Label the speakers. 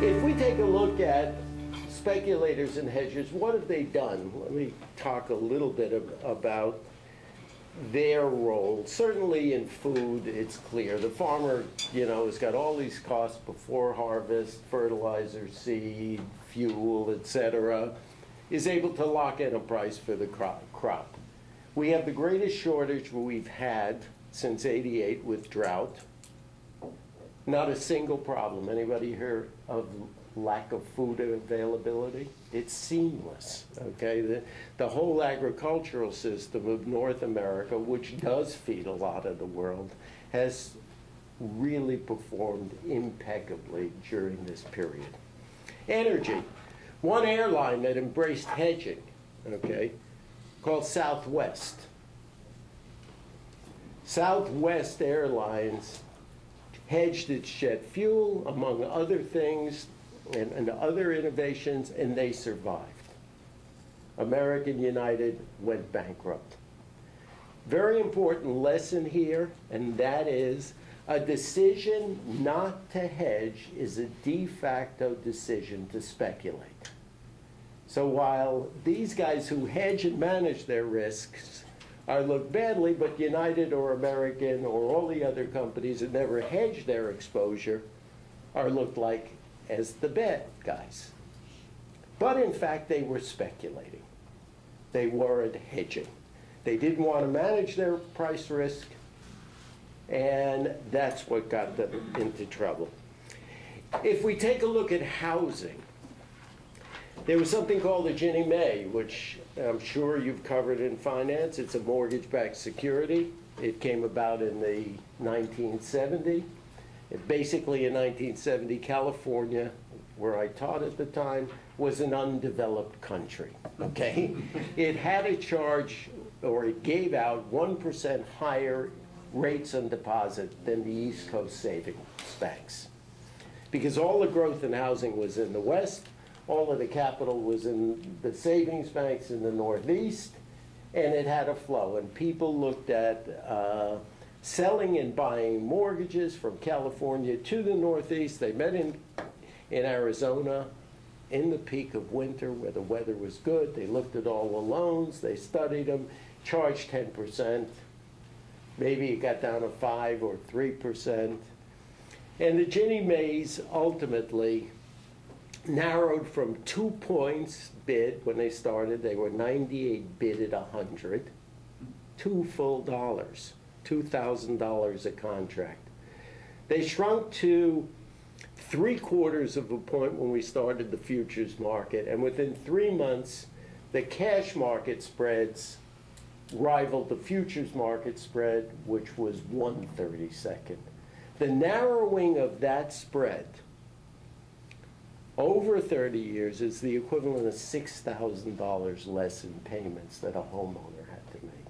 Speaker 1: If we take a look at speculators and hedgers, what have they done? Let me talk a little bit about their role. Certainly in food, it's clear. The farmer, has got all these costs before harvest, fertilizer, seed, fuel, etc., is able to lock in a price for the crop. We have the greatest shortage we've had since '88 with drought. Not a single problem. Anybody hear of lack of food availability? It's seamless, okay? The whole agricultural system of North America, which does feed a lot of the world, has really performed impeccably during this period. Energy. One airline that embraced hedging, okay, called Southwest. Southwest Airlines hedged its jet fuel, among other things, and other innovations, and they survived. American United went bankrupt. Very important lesson here, and that is a decision not to hedge is a de facto decision to speculate. So while these guys who hedge and manage their risks are looked badly, but United or American or all the other companies that never hedge their exposure are looked like as the bad guys. But in fact, they were speculating. They weren't hedging. They didn't want to manage their price risk, and that's what got them into trouble. If we take a look at housing, there was something called a Ginnie Mae, which I'm sure you've covered in finance. It's a mortgage-backed security. It came about in the 1970. Basically in 1970, California, where I taught at the time, was an undeveloped country, okay? It had a charge, or it gave out 1% higher rates on deposit than the East Coast savings banks. Because all the growth in housing was in the West, all of the capital was in the savings banks in the Northeast, and it had a flow. And people looked at selling and buying mortgages from California to the Northeast. They met in Arizona in the peak of winter where the weather was good. They looked at all the loans. They studied them, charged 10%. Maybe it got down to 5 or 3%. And the Ginnie Maes ultimately narrowed from 2 points bid when they started. They were 98 bid at 100. $2 full dollars, $2,000 a contract. They shrunk to 3/4 of a point when we started the futures market, and within 3 months, the cash market spreads rivaled the futures market spread, which was 1/32. The narrowing of that spread over 30 years is the equivalent of $6,000 less in payments that a homeowner had to make.